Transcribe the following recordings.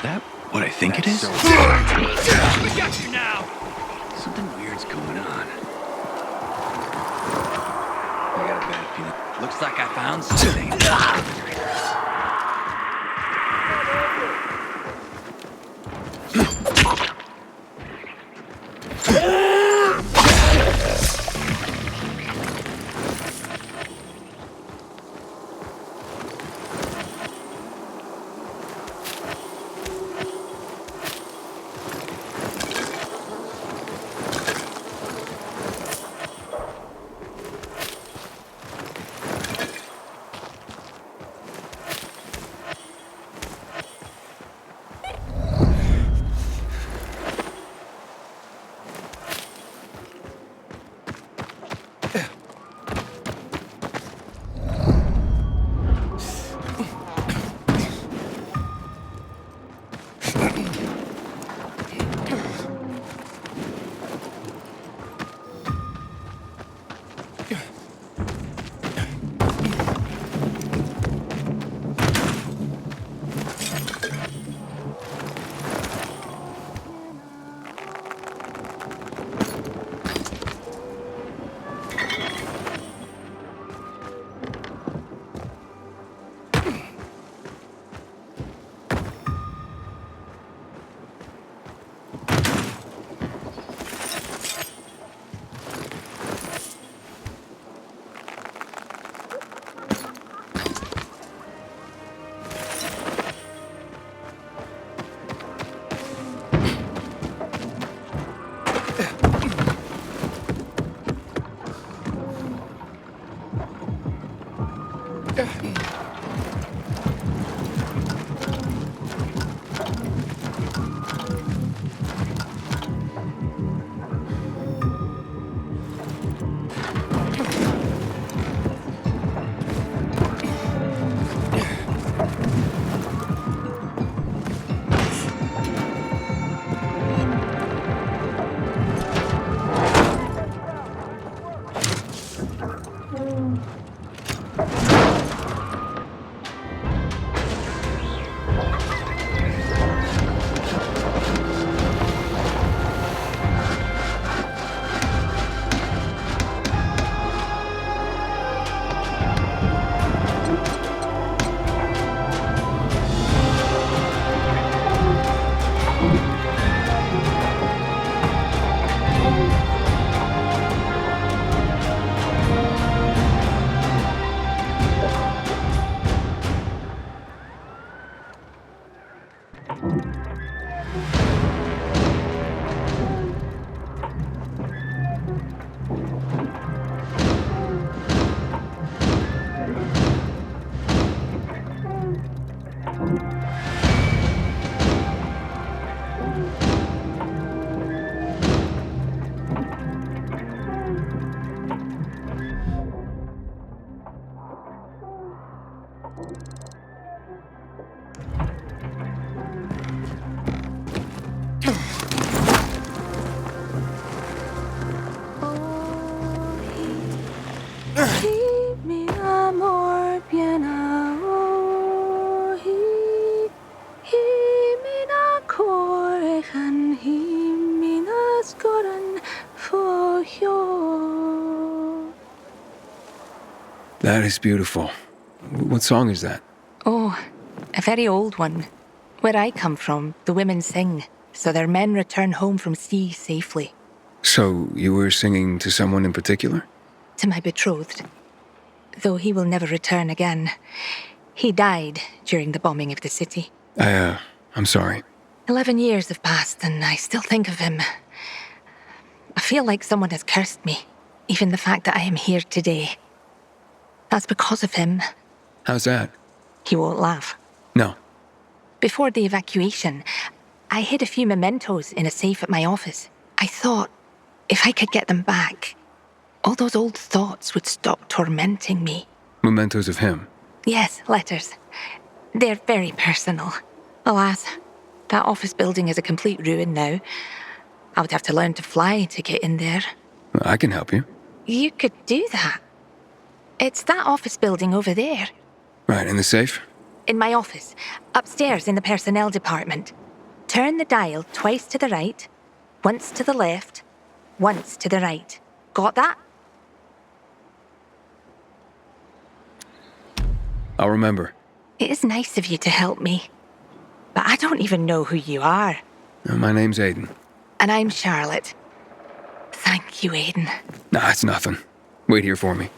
that what I think it is? So we got you now! Something weird's going on. I got a bad feeling. Looks like I found something. That is beautiful. What song is that? Oh, a very old one. Where I come from, the women sing, so their men return home from sea safely. So you were singing to someone in particular? To my betrothed. Though he will never return again. He died during the bombing of the city. I'm sorry. 11 years have passed and I still think of him. I feel like someone has cursed me. Even the fact that I am here today. That's because of him. How's that? He won't laugh. No. Before the evacuation, I hid a few mementos in a safe at my office. I thought, if I could get them back, all those old thoughts would stop tormenting me. Mementos of him? Yes, letters. They're very personal. Alas, that office building is a complete ruin now. I would have to learn to fly to get in there. I can help you. You could do that. It's that office building over there. Right, in the safe? In my office, upstairs in the personnel department. Turn the dial twice to the right, once to the left, once to the right. Got that? I'll remember. It is nice of you to help me. But I don't even know who you are. My name's Aiden. And I'm Charlotte. Thank you, Aiden. Nah, it's nothing. Wait here for me.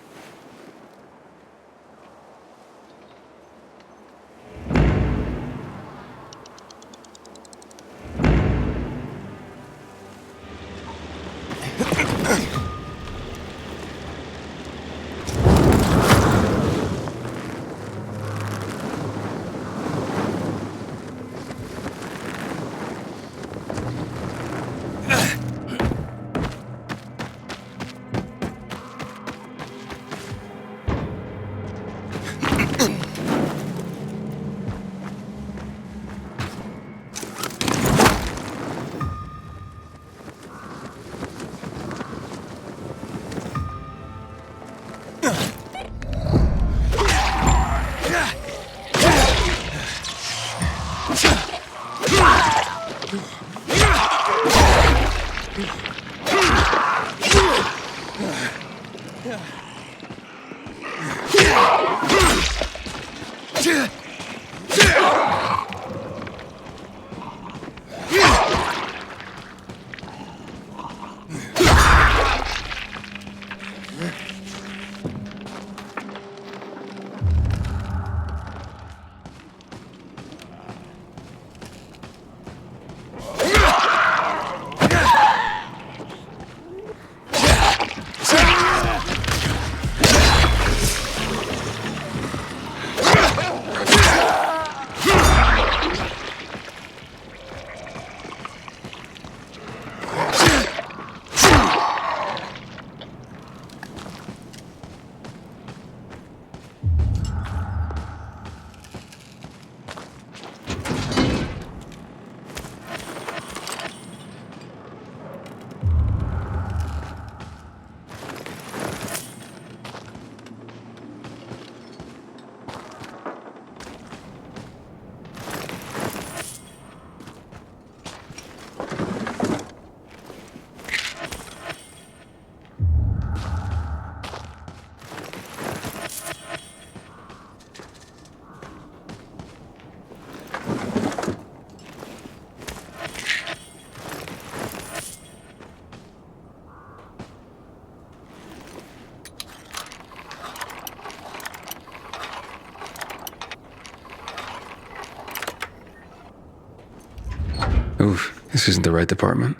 Oof, this isn't the right department.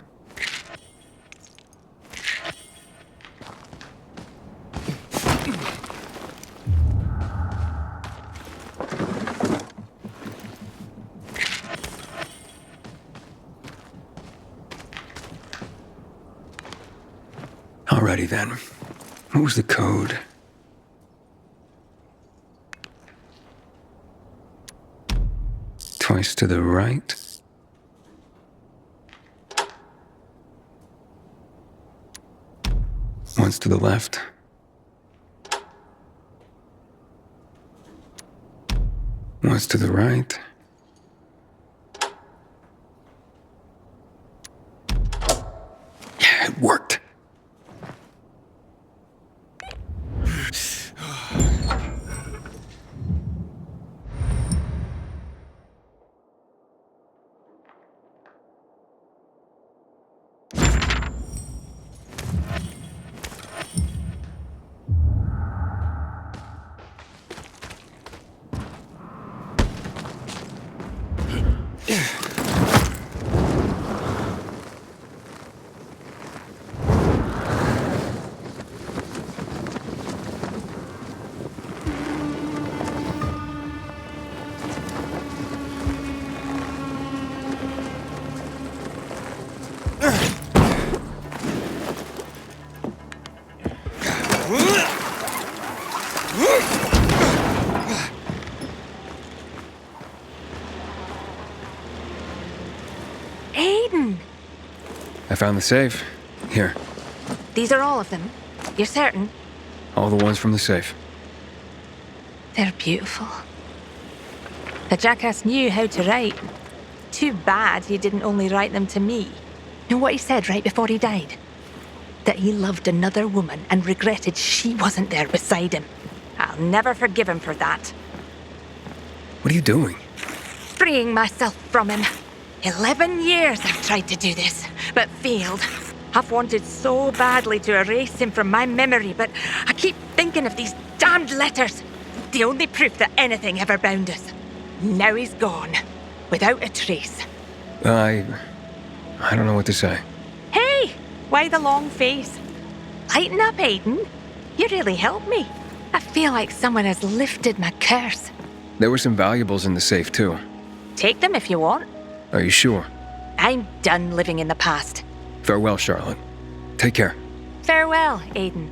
Alrighty then. What was the code? Twice to the right. Once to the left. Once to the right. Yeah, it worked. Aiden! I found the safe. Here, These are all of them. You're certain? all the ones from the safe. They're beautiful. The jackass knew how to write. Too bad he didn't only write them to me. Know what he said right before he died? That he loved another woman and regretted she wasn't there beside him. I'll never forgive him for that. What are you doing? Freeing myself from him. 11 years I've tried to do this, but failed. I've wanted so badly to erase him from my memory, but I keep thinking of these damned letters. The only proof that anything ever bound us. Now he's gone, without a trace. I don't know what to say. Hey! Why the long face? Lighten up, Aiden. You really helped me. I feel like someone has lifted my curse. There were some valuables in the safe, too. Take them if you want. Are you sure? I'm done living in the past. Farewell, Charlotte. Take care. Farewell, Aiden.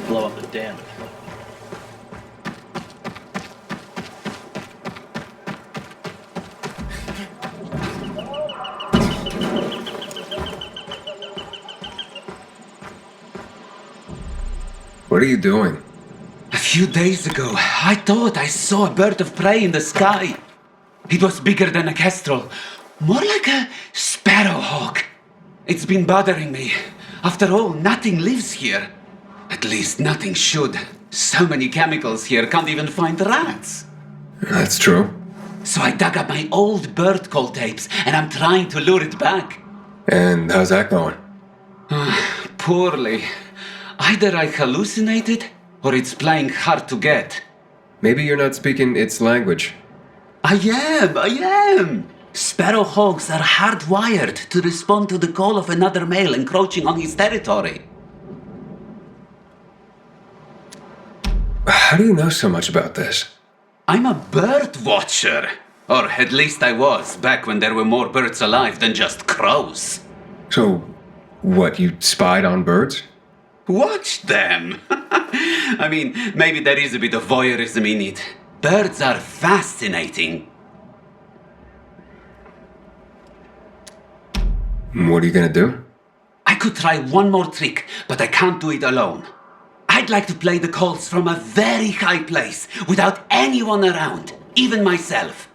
Blow up the dam. What are you doing? A few days ago, I thought I saw a bird of prey in the sky. It was bigger than a kestrel, more like a sparrowhawk. It's been bothering me. After all, nothing lives here. At least nothing should. So many chemicals here, can't even find rats. That's true. So I dug up my old bird call tapes, and I'm trying to lure it back. And how's that going? Poorly. Either I hallucinated, or it's playing hard to get. Maybe you're not speaking its language. I am! Sparrowhawks are hardwired to respond to the call of another male encroaching on his territory. How do you know so much about this? I'm a bird watcher. Or at least I was, back when there were more birds alive than just crows. So, what, you spied on birds? Watch them! I mean, maybe there is a bit of voyeurism in it. Birds are fascinating. What are you gonna do? I could try one more trick, but I can't do it alone. I'd like to play the calls from a very high place, without anyone around, even myself.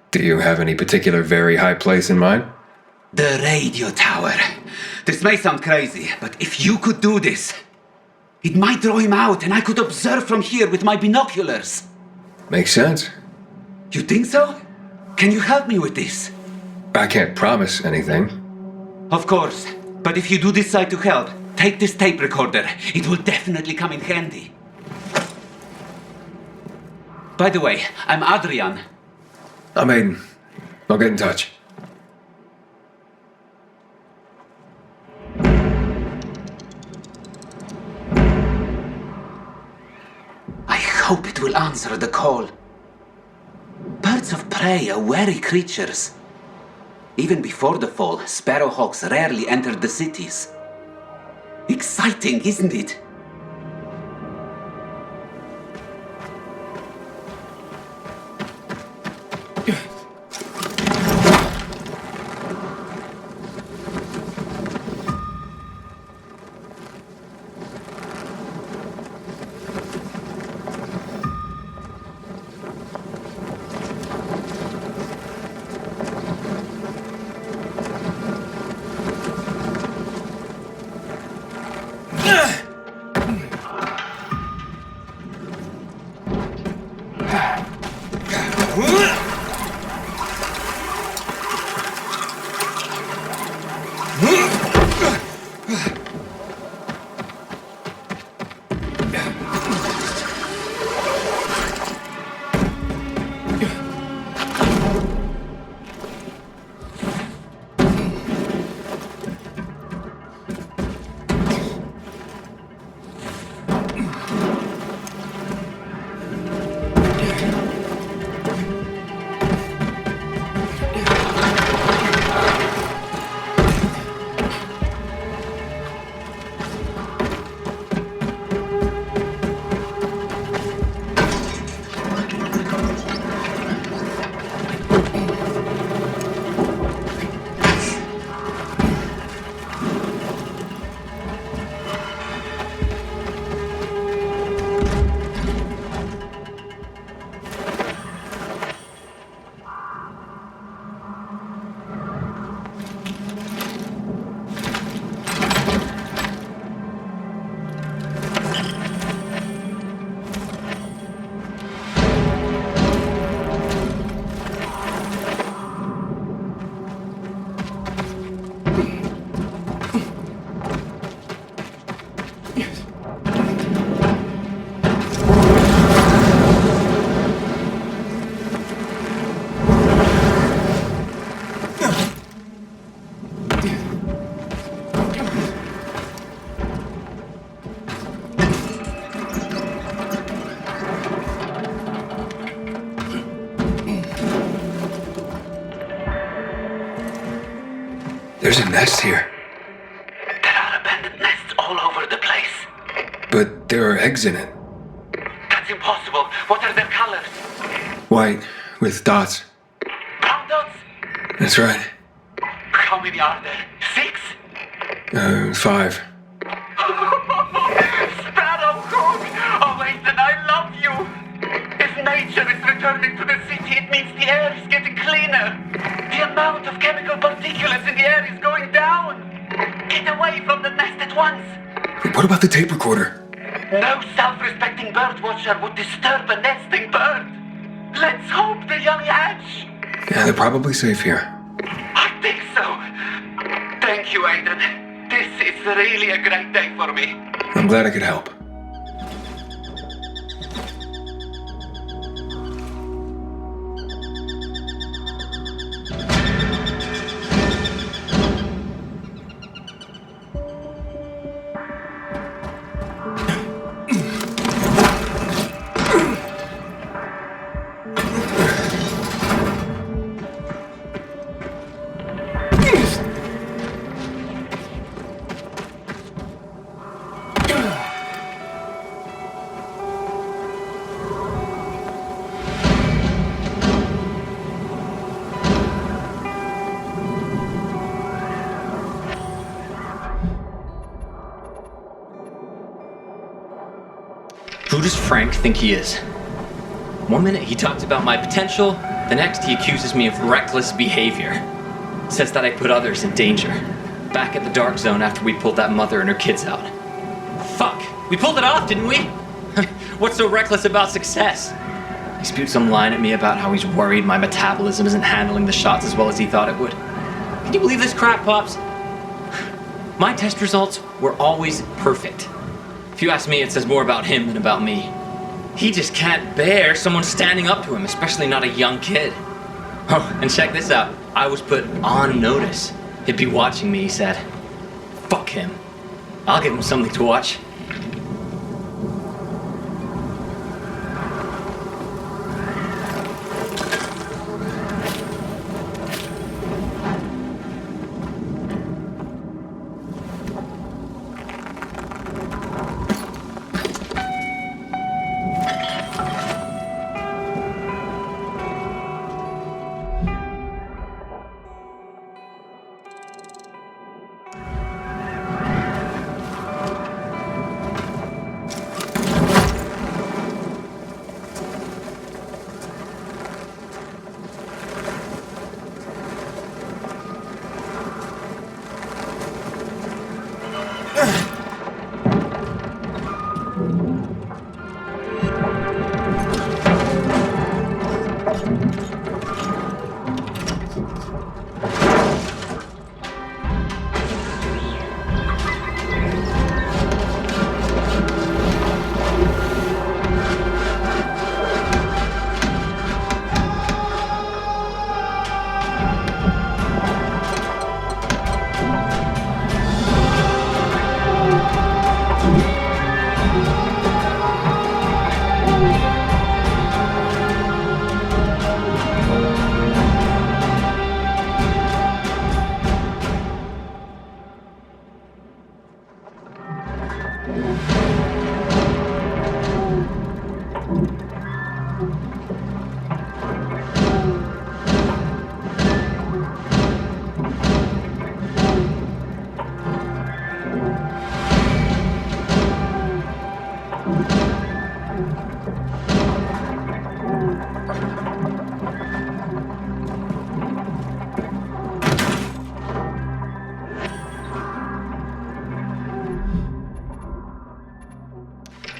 Do you have any particular very high place in mind? The radio tower. This may sound crazy, but if you could do this, it might draw him out and I could observe from here with my binoculars. Makes sense. You think so? Can you help me with this? I can't promise anything. Of course, but if you do decide to help, take this tape recorder. It will definitely come in handy. By the way, I'm Adrian. I'm Aiden. I'll get in touch. I hope it will answer the call. Birds of prey are wary creatures. Even before the fall, sparrowhawks rarely entered the cities. Exciting, isn't it? There's a nest here. There are abandoned nests all over the place. But there are eggs in it. That's impossible. What are their colors? White, with dots. Brown dots? That's right. How many are there? 6? 5. Sparrowhawk! Oh, Aidan, I love you! If nature is returning to the city, it means the air is getting cleaner. The amount of chemical particulates in the air is going down. Get away from the nest at once. What about the tape recorder? No self-respecting bird watcher would disturb a nesting bird. Let's hope the young hatch. Yeah, they're probably safe here. I think so. Thank you, Aidan. This is really a great day for me. I'm glad I could help. does Frank think he is? One minute he talks about my potential, the next he accuses me of reckless behavior. Says that I put others in danger. Back at the dark zone after we pulled that mother and her kids out. Fuck! We pulled it off, didn't we? What's so reckless about success? He spewed some line at me about how he's worried my metabolism isn't handling the shots as well as he thought it would. Can you believe this crap, Pops? My test results were always perfect. If you ask me, it says more about him than about me. He just can't bear someone standing up to him, especially not a young kid. Oh, and check this out. I was put on notice. He'd be watching me, he said. Fuck him. I'll give him something to watch.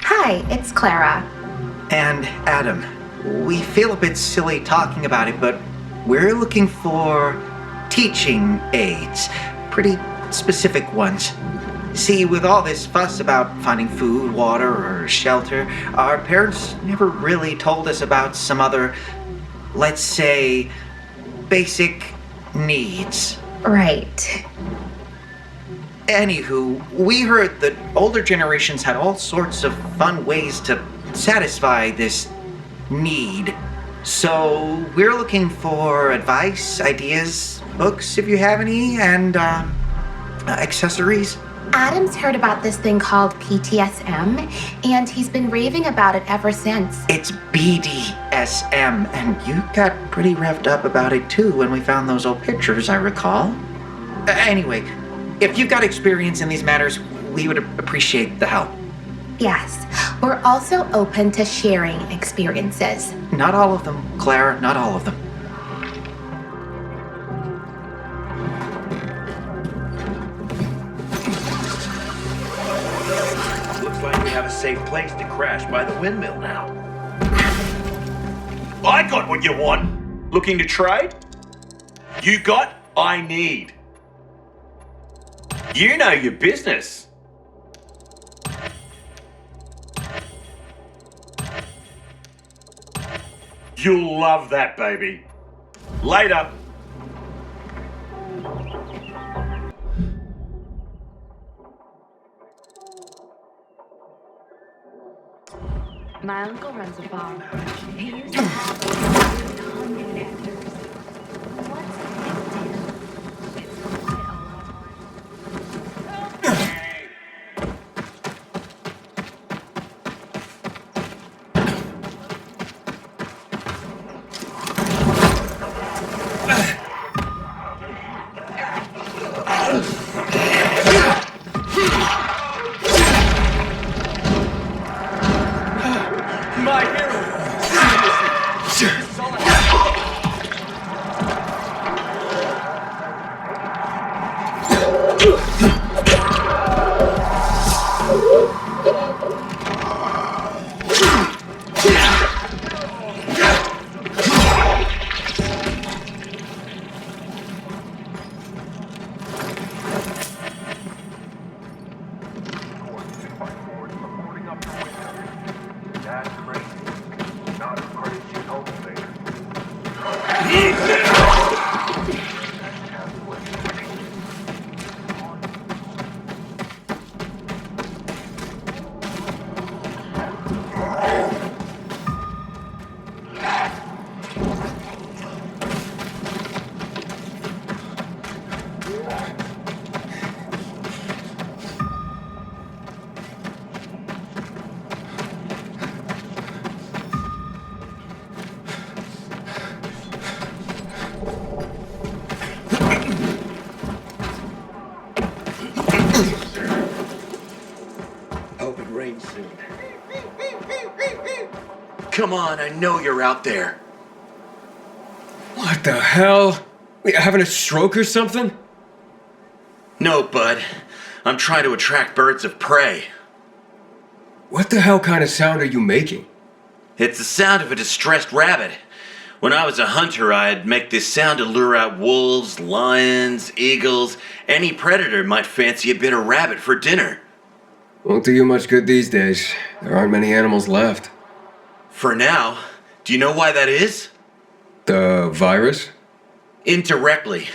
Hi, it's Clara. And Adam. We feel a bit silly talking about it, but we're looking for teaching aids. Pretty specific ones. See, with all this fuss about finding food, water, or shelter, our parents never really told us about some other, let's say, basic needs. Right. Anywho, we heard that older generations had all sorts of fun ways to satisfy this need. So we're looking for advice, ideas, books if you have any, and accessories. Adam's heard about this thing called PTSM, and he's been raving about it ever since. It's BDSM, and you got pretty revved up about it too when we found those old pictures, I recall. Anyway, if you've got experience in these matters, we would appreciate the help. Yes, we're also open to sharing experiences. Not all of them, Clara, not all of them. Looks like we have a safe place to crash by the windmill now. I got what you want. Looking to trade? You got, I need. You know your business. You'll love that, baby. Later. My uncle runs a bar. He used to have 100 actors. What's addictive? It's quite a lot. Hope it rains soon. Come on, I know you're out there. What the hell? Wait, having a stroke or something? No, bud. I'm trying to attract birds of prey. What the hell kind of sound are you making? It's the sound of a distressed rabbit. When I was a hunter, I'd make this sound to lure out wolves, lions, eagles. Any predator might fancy a bit of rabbit for dinner. Won't do you much good these days. There aren't many animals left. For now. Do you know why that is? The virus? Indirectly.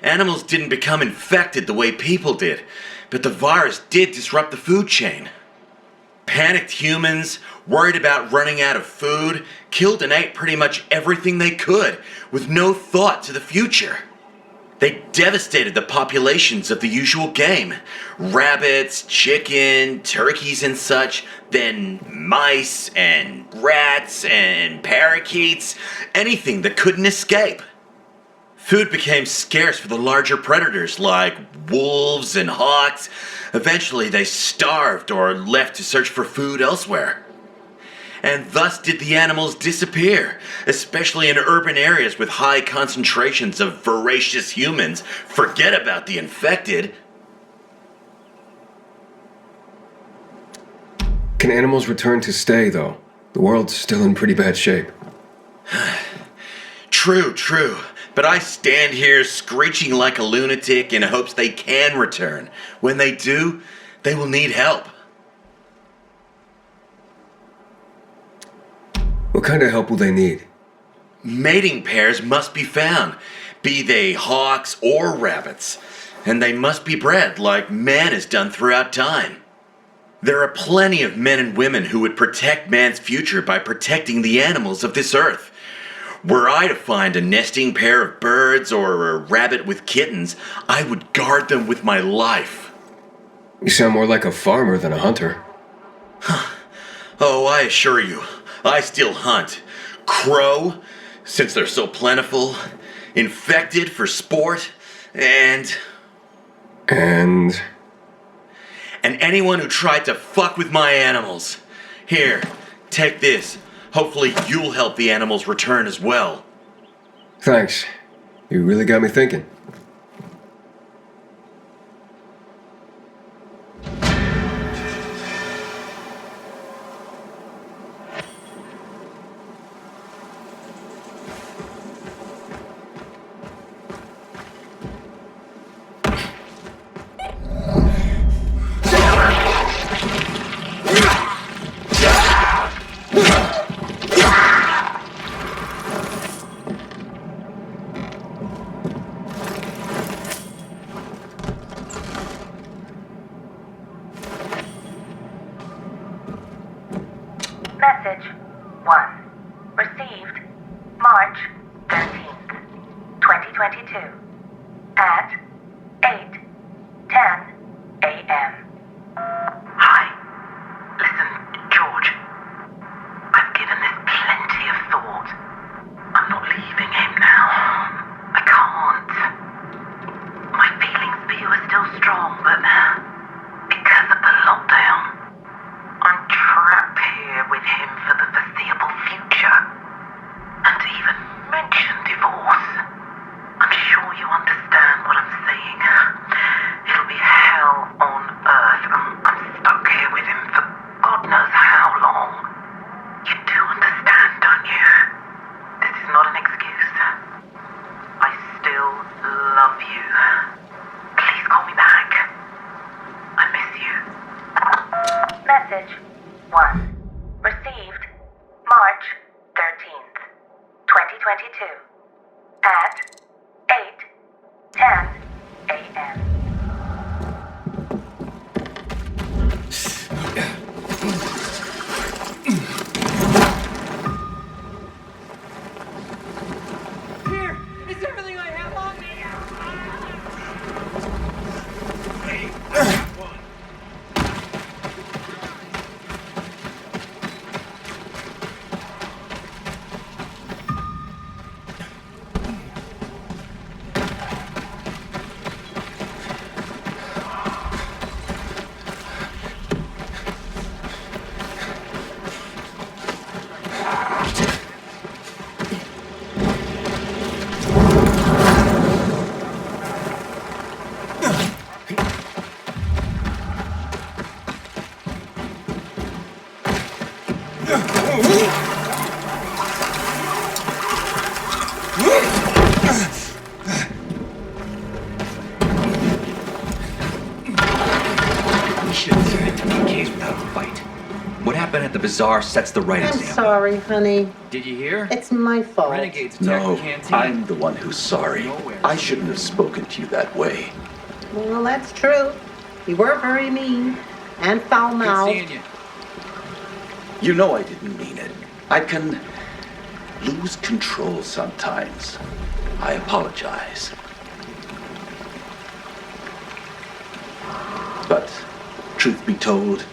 Animals didn't become infected the way people did, but the virus did disrupt the food chain. Panicked humans, worried about running out of food, killed and ate pretty much everything they could, with no thought to the future. They devastated the populations of the usual game. Rabbits, chicken, turkeys and such, then mice and rats and parakeets, anything that couldn't escape. Food became scarce for the larger predators like wolves and hawks. Eventually they starved or left to search for food elsewhere. And thus did the animals disappear, especially in urban areas with high concentrations of voracious humans. Forget about the infected. Can animals return to stay, though? The world's still in pretty bad shape. True. But I stand here screeching like a lunatic in hopes they can return. When they do, they will need help. What kind of help will they need? Mating pairs must be found, be they hawks or rabbits. And they must be bred like man has done throughout time. There are plenty of men and women who would protect man's future by protecting the animals of this earth. Were I to find a nesting pair of birds or a rabbit with kittens, I would guard them with my life. You sound more like a farmer than a hunter. Oh, I assure you, I still hunt. Crow, since they're so plentiful. Infected for sport. And anyone who tried to fuck with my animals. Here, take this. Hopefully you'll help the animals return as well. Thanks. You really got me thinking. Message 1. Received March 13th, 2022 at 8:10 a.m. Hi. Listen, George. I've given this plenty of thought. I'm not leaving him now. I can't. My feelings for you are still strong, but because of the lockdown, I'm trapped here with him for the foreseeable future. And to even mention divorce, I'm sure you understand what I'm saying. It'll be Message 1. Received March 13th, 2022 at 8:10 a.m. Here! It's everything I have on me! Bazaar sets the right I'm example. sorry, honey. Did you hear? It's my fault. Renegades attacked No, the canteen. I'm the one who's sorry. I shouldn't have spoken to you that way. Well, that's true. You were very mean and Good foul-mouthed. seeing you. You know I didn't mean it. I can lose control sometimes. I apologize. But, truth be told,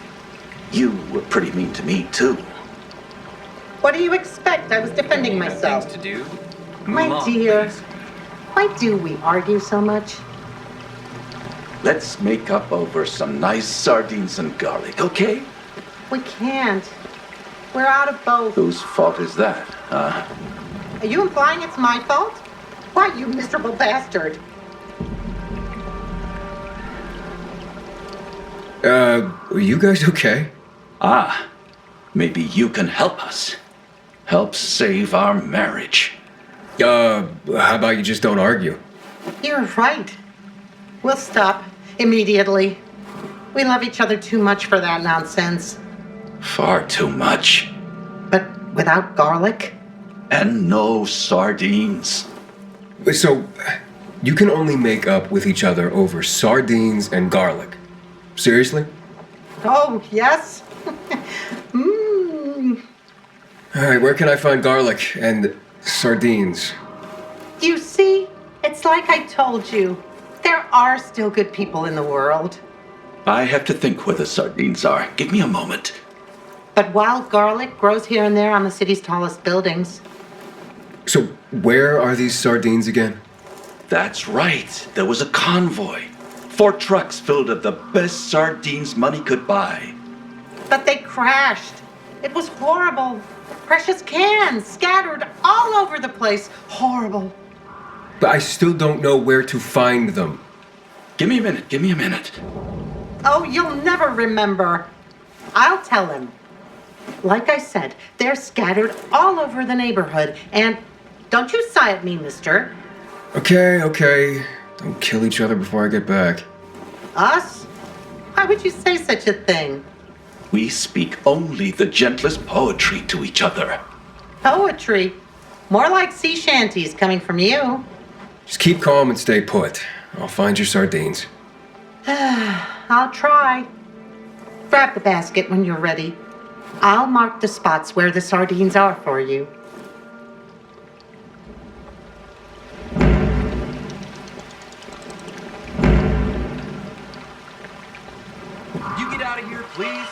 you were pretty mean to me, too. What do you expect? I was defending You got myself. things to do. Move My on, dear, please. why do we argue so much? Let's make up over some nice sardines and garlic, okay? We can't. We're out of both. Whose fault is that, huh? Are you implying it's my fault? Why, you miserable bastard? Are you guys okay? Ah, maybe you can help us. Help save our marriage. How about you just don't argue? You're right. We'll stop immediately. We love each other too much for that nonsense. Far too much. But without garlic? And no sardines. So, you can only make up with each other over sardines and garlic. Seriously? Oh, yes. Mmm. Alright, where can I find garlic and sardines? You see, it's like I told you. There are still good people in the world. I have to think where the sardines are. Give me a moment. But wild garlic grows here and there on the city's tallest buildings. So, where are these sardines again? That's right. There was a convoy. 4 trucks filled of the best sardines money could buy. But they crashed. It was horrible. Precious cans scattered all over the place. Horrible. But I still don't know where to find them. Give me a minute. Give me a minute. Oh, you'll never remember. I'll tell him. Like I said, they're scattered all over the neighborhood. And don't you sigh at me, mister. Okay. Don't kill each other before I get back. Us? Why would you say such a thing? We speak only the gentlest poetry to each other. Poetry? More like sea shanties coming from you. Just keep calm and stay put. I'll find your sardines. I'll try. Grab the basket when you're ready. I'll mark the spots where the sardines are for you. You get out of here, please.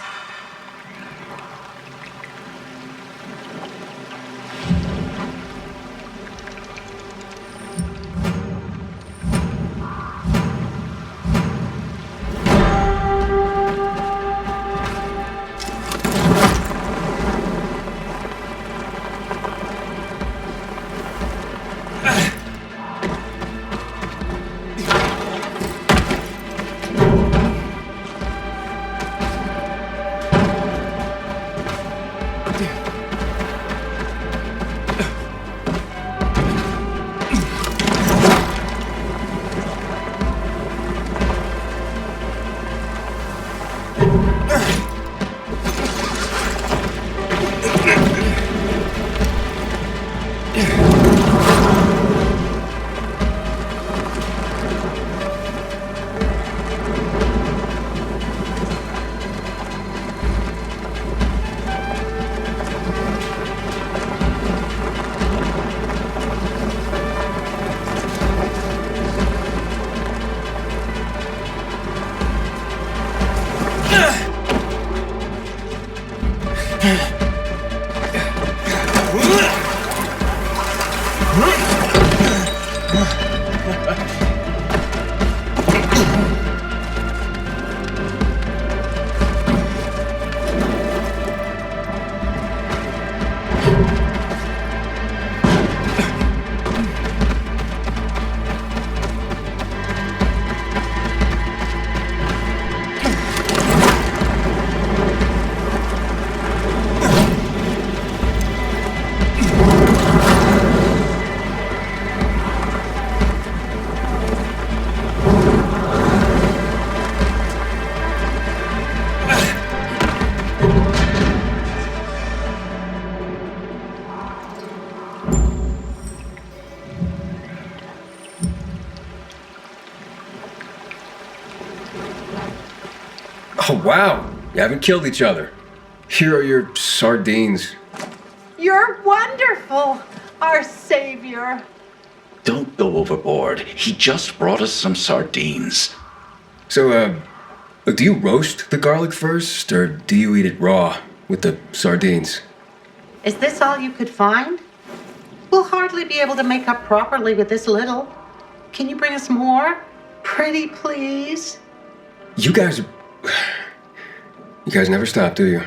Oh, wow. You haven't killed each other. Here are your sardines. You're wonderful, our savior. Don't go overboard. He just brought us some sardines. So, look, do you roast the garlic first, or do you eat it raw with the sardines? Is this all you could find? We'll hardly be able to make up properly with this little. Can you bring us more? Pretty please? You guys never stop, do you?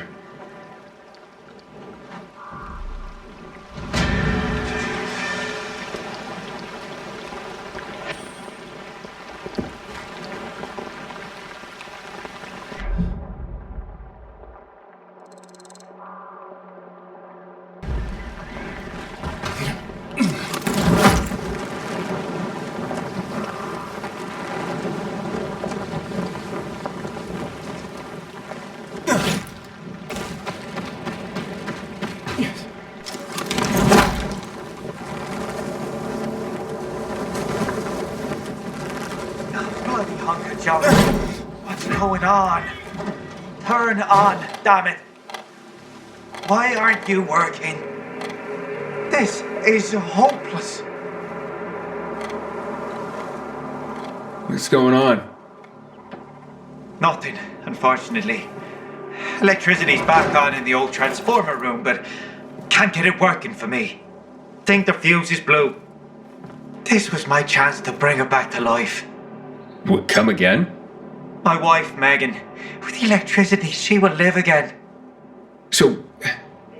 Bloody hunk of junk. What's going on? Turn on, damn it. Why aren't you working? This is hopeless. What's going on? Nothing, unfortunately. Electricity's back on in the old transformer room, but can't get it working for me. Think the fuse is blew. This was my chance to bring her back to life. What, come again? My wife, Megan. With the electricity, she will live again. So,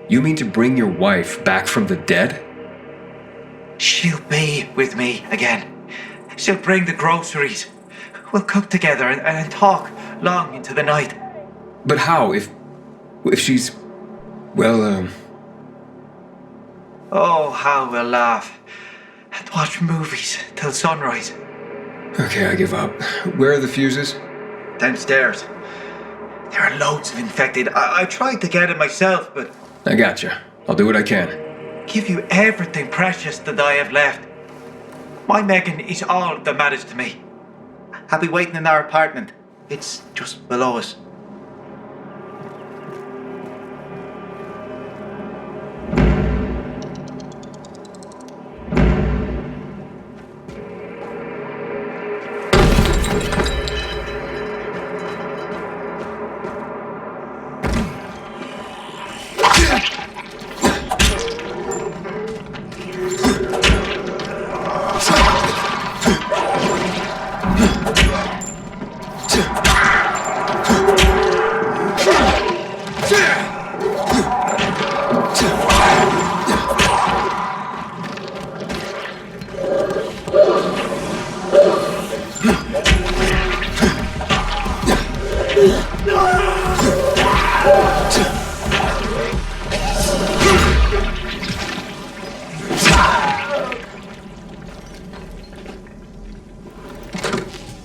you mean to bring your wife back from the dead? She'll be with me again. She'll bring the groceries. We'll cook together and talk long into the night. But how, if she's, well, Oh, how we'll laugh. And watch movies till sunrise. Okay, I give up. Where are the fuses? Downstairs. There are loads of infected. I tried to get it myself, but... I gotcha. I'll do what I can. Give you everything precious that I have left. My Megan is all that matters to me. I'll be waiting in our apartment. It's just below us.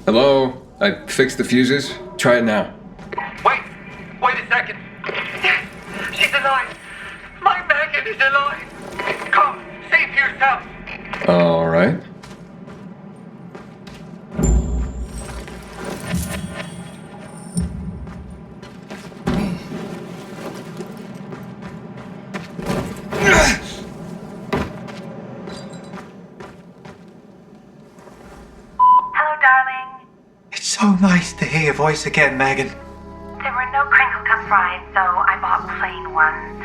Hello? I fixed the fuses. Try it now. Wait a second. She's alive. My Megan is alive. Come, save yourself. All right. Hello, darling. It's so nice to hear your voice again, Megan. There were no crinkle cut fries, so I bought plain ones.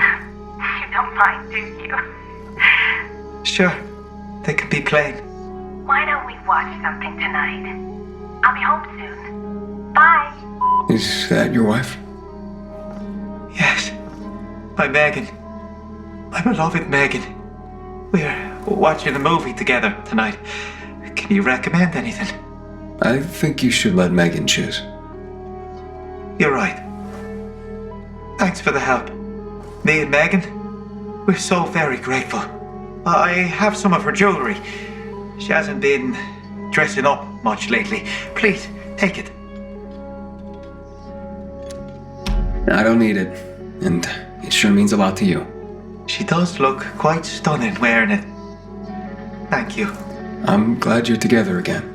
You don't mind, do you? Sure, they could be plain. Why don't we watch something tonight? I'll be home soon. Bye. Is that your wife? Yes, my Megan. My beloved Megan. We're watching a movie together tonight. Can you recommend anything? I think you should let Megan choose. You're right. Thanks for the help. Me and Megan, we're so very grateful. I have some of her jewelry. She hasn't been dressing up much lately. Please, take it. I don't need it, and it sure means a lot to you. She does look quite stunning wearing it. Thank you. I'm glad you're together again.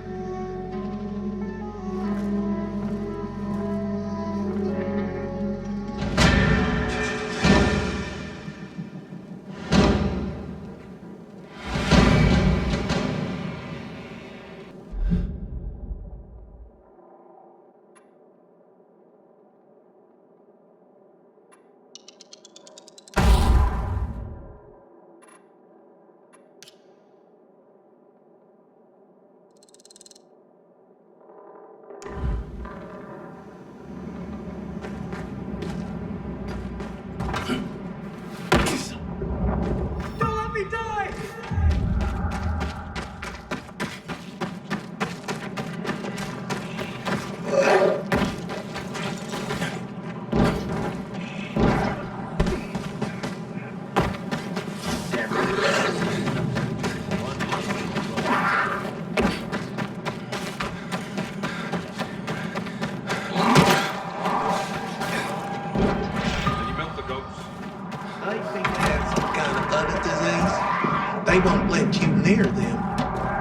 spare them.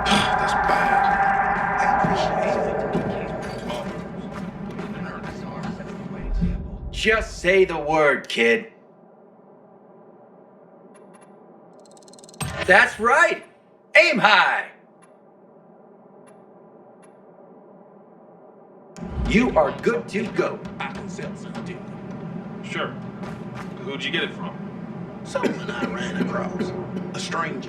That's bad. Just say the word, kid. That's right. Aim high. You are good to go. I can sell something. Sure. Who'd you get it from? Someone I ran across. A stranger.